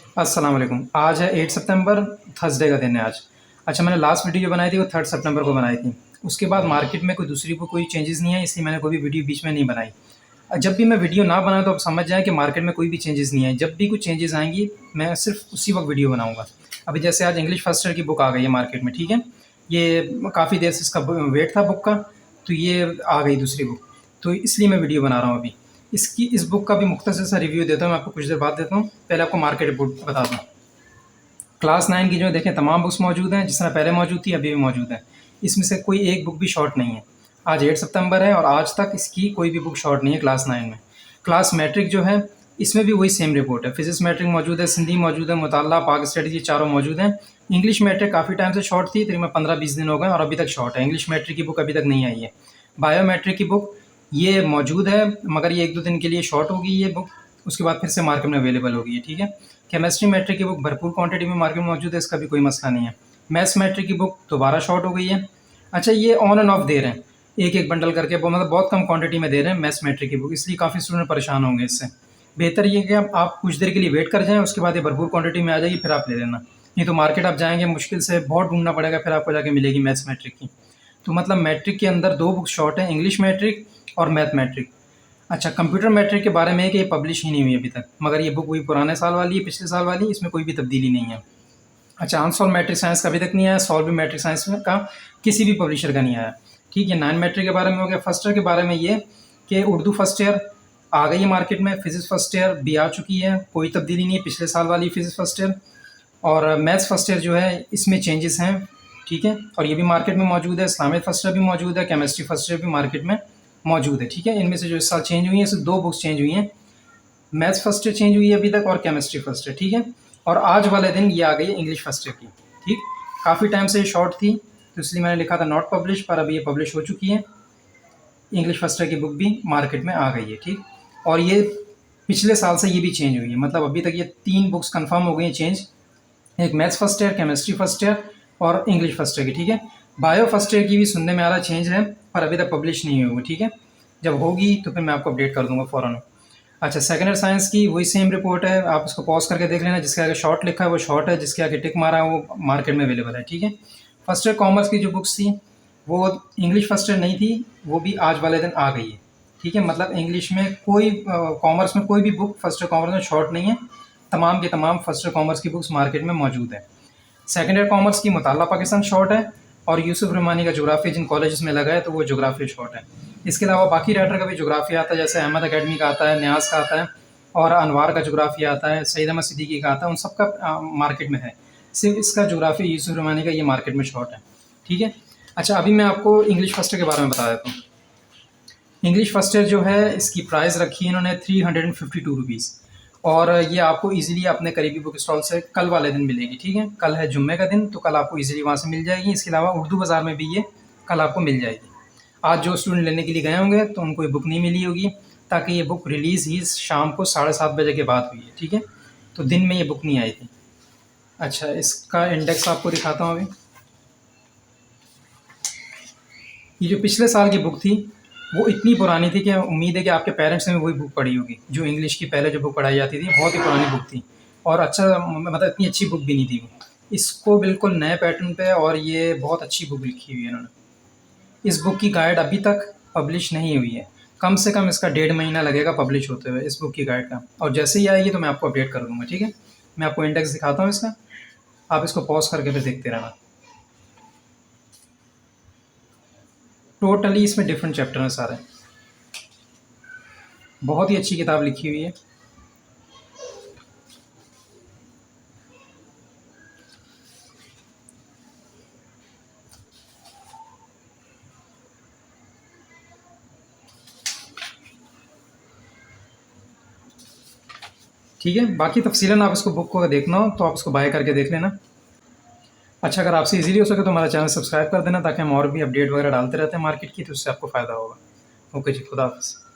अस्सलाम वालेकुम। आज है 8 सितंबर, थर्सडे का दिन है आज। अच्छा, मैंने लास्ट वीडियो जो बनाई थी वो 3 सितंबर को बनाई थी। उसके बाद मार्केट में कोई दूसरी को कोई चेंजेस नहीं है, इसलिए मैंने कोई भी वीडियो बीच में नहीं बनाई। जब भी मैं वीडियो ना बनाऊँ तो आप समझ जाएँ कि मार्केट में कोई भी चेंजेस नहीं है। जब भी कुछ चेंजेस आएँगी मैं सिर्फ उसी वक्त वीडियो बनाऊँगा। अभी जैसे आज इंग्लिश फर्स्ट ईयर की बुक आ गई है मार्केट में, ठीक है। ये काफ़ी देर से इसका वेट था बुक का, तो ये आ गई दूसरी बुक, तो इसलिए मैं वीडियो बना रहा हूँ अभी। इस बुक का भी मुख्तसर सा रिव्यू देता हूँ मैं आपको, कुछ देर बाद देता हूँ। पहले आपको मार्केट रिपोर्ट बता दूँ। क्लास 9 की जो देखें तमाम बुक्स मौजूद हैं, जिस तरह पहले मौजूद थी अभी भी मौजूद है। इसमें से कोई एक बुक भी शॉर्ट नहीं है। आज 8 सितंबर है और आज तक इसकी कोई भी बुक शॉर्ट नहीं है क्लास 9 में। क्लास मैट्रिक जो है, इसमें भी वही सेम रिपोर्ट है। फिजिक्स मैट्रिक मौजूद है, सिंधी मौजूद है, मुताला, पाक स्टडीज, ये चारों मौजूद हैं। इंग्लिश मैट्रिक काफ़ी टाइम से शॉर्ट थी, तकरीबन 15-20 दिन हो गए और अभी तक शॉर्ट है। इंग्लिश मैट्रिक की बुक अभी तक नहीं आई है। बायोमेट्रिक की बुक ये मौजूद है, मगर ये 1-2 दिन के लिए शॉर्ट होगी ये बुक, उसके बाद फिर से मार्केट में अवेलेबल होगी है, ठीक है। केमिस्ट्री मैट्रिक की बुक भरपूर क्वांटिटी में मार्केट में मौजूद है, इसका भी कोई मसला नहीं है। मैथ्स मैट्रिक की बुक दोबारा शॉर्ट हो गई है। अच्छा, ये ऑन एंड ऑफ दे रहे हैं, एक एक बंडल करके, मतलब बहुत कम क्वांटिटी में दे रहे हैं मैथ्स मैट्रिक की बुक, इसलिए काफ़ी स्टूडेंट परेशान होंगे इससे। बेहतर ये कि आप कुछ देर के लिए वेट कर जाएँ, उसके बाद ये भरपूर क्वांटिटी में आ जाएगी, फिर आप ले लेना। नहीं तो मार्केट आप जाएँगे मुश्किल से बहुत ढूँढना पड़ेगा, फिर आपको जाके मिलेगी मैथ्स मैट्रिक की। तो मतलब मैट्रिक के अंदर 2 बुक शॉर्ट हैं, इंग्लिश मैट्रिक और मैथ मैट्रिक। अच्छा, कंप्यूटर मैट्रिक के बारे में है कि ये पब्लिश ही नहीं हुई अभी तक, मगर ये बुक वही पुराने साल वाली है, पिछले साल वाली, इसमें कोई भी तब्दीली नहीं है। अच्छा, अनसॉल्व मैट्रिक साइंस का अभी तक नहीं आया, सॉल्व मैट्रिक साइंस का किसी भी पब्लिशर का नहीं आया, ठीक है। 9 मैट्रिक के बारे में हो गया। फर्स्ट ईयर के बारे में ये कि उर्दू फर्स्ट ईयर आ गई है मार्केट में, फिजिक्स फर्स्ट ईयर भी आ चुकी है, कोई तब्दीली नहीं है, पिछले साल वाली फिजिक्स फर्स्ट ईयर। और मैथ्स फर्स्ट ईयर जो है इसमें चेंजेस हैं, ठीक है, और ये भी मार्केट में मौजूद है। इस्लामिक फर्स्ट ईयर भी मौजूद है, केमिस्ट्री फर्स्ट ईयर भी मार्केट में मौजूद है, ठीक है। इनमें से जो इस साल चेंज हुई है, सिर्फ 2 बुक्स चेंज हुई हैं। मैथ्स फर्स्ट ईयर चेंज हुई है अभी तक और केमिस्ट्री फर्स्ट ईयर, ठीक है। और आज वाले दिन ये आ गई है इंग्लिश फर्स्ट ईयर की, ठीक। काफ़ी टाइम से ये शॉर्ट थी, तो इसलिए मैंने लिखा था नॉट पब्लिश, पर अभी ये पब्लिश हो चुकी है। इंग्लिश फर्स्ट ईयर की बुक भी मार्केट में आ गई है, ठीक। और ये पिछले साल से ये भी चेंज हुई है, मतलब अभी तक ये 3 बुक्स कन्फर्म हो गई हैं चेंज। एक maths first year, chemistry first year और इंग्लिश फर्स्ट ईयर की, ठीक है। बायो फर्स्ट ईयर की भी सुनने में आ रहा चेंज है, पर अभी तक पब्लिश नहीं हुई, ठीक है। जब होगी तो फिर मैं आपको अपडेट कर दूंगा फ़ौरन। अच्छा, सेकंड ईयर साइंस की वही सेम रिपोर्ट है, आप इसको पॉज करके देख लेना। जिसके आगे शॉर्ट लिखा है वो शॉर्ट है, जिसके आगे टिक मारा है वो मार्केट में अवेलेबल है, ठीक है। फर्स्ट ईयर कॉमर्स की जो बुक्स थी वो इंग्लिश फर्स्ट ईयर नहीं थी, वो भी आज वाले दिन आ गई है, ठीक है। मतलब इंग्लिश में कोई कॉमर्स में कोई भी बुक फर्स्ट ईयर कॉमर्स में शॉर्ट नहीं है, तमाम के तमाम फर्स्ट ईयर कॉमर्स की बुक्स मार्केट में मौजूद है। सेकंड ईयर कॉमर्स की मुताला पाकिस्तान शॉर्ट है, और यूसुफ रहमानी का जोग्राफी जिन कॉलेजेस में लगा है तो वो जोग्राफी शॉर्ट है। इसके अलावा बाकी राइटर का भी जोग्राफी आता है, जैसे अहमद अकेडमी का आता है, न्याज का आता है, और अनवार का जोग्राफी आता है, सईद अहमद सिद्दीकी का आता है, उन सब का मार्केट में है। सिर्फ इसका जोग्राफी यूसुफ रहमानी का ये मार्केट में शॉर्ट है, ठीक है। अच्छा, अभी मैं आपको इंग्लिश फर्स्ट ईयर के बारे में बता देता हूँ। इंग्लिश फर्स्ट ईयर जो है इसकी प्राइस रखी है इन्होंने 352 रुपीज़, और ये आपको इजीली अपने करीबी बुक स्टॉल से कल वाले दिन मिलेगी, ठीक है। कल है जुम्मे का दिन, तो कल आपको इजीली वहाँ से मिल जाएगी। इसके अलावा उर्दू बाज़ार में भी ये कल आपको मिल जाएगी। आज जो स्टूडेंट लेने के लिए गए होंगे तो उनको ये बुक नहीं मिली होगी, ताकि ये बुक रिलीज़ ही शाम को 7:30 बजे के बाद हुई है, ठीक है। तो दिन में ये बुक नहीं आई थी। अच्छा, इसका इंडेक्स आपको दिखाता हूँ अभी। ये जो पिछले साल की बुक थी वो इतनी पुरानी थी कि उम्मीद है कि आपके पेरेंट्स ने भी वही बुक पढ़ी होगी। जो इंग्लिश की पहले जो बुक पढ़ाई जाती थी बहुत ही पुरानी बुक थी, और अच्छा मतलब इतनी अच्छी बुक भी नहीं थी वो। इसको बिल्कुल नए पैटर्न पे, और ये बहुत अच्छी बुक लिखी हुई है इन्होंने। इस बुक की गाइड अभी तक पब्लिश नहीं हुई है, कम से कम इसका 1.5 महीना लगेगा पब्लिश होते हुए इस बुक की गाइड का, और जैसे ही आएगी तो मैं आपको अपडेट कर दूँगा, ठीक है। मैं आपको इंडेक्स दिखाता हूँ इसका, आप इसको पॉज करके फिर देखते रहना। टोटली इसमें डिफरेंट चैप्टर हैं सारे, बहुत ही अच्छी किताब लिखी हुई है। ठीक है, बाकी तफ़सीलन आप इसको बुक को अगर देखना हो तो आप इसको बाय करके देख लेना। अच्छा, अगर आपसे इजीली हो सके तो हमारा चैनल सब्सक्राइब कर देना, ताकि हम और भी अपडेट वगैरह डालते रहते हैं मार्केट की, तो उससे आपको फ़ायदा होगा। ओके जी, खुदा हाफ़िज़।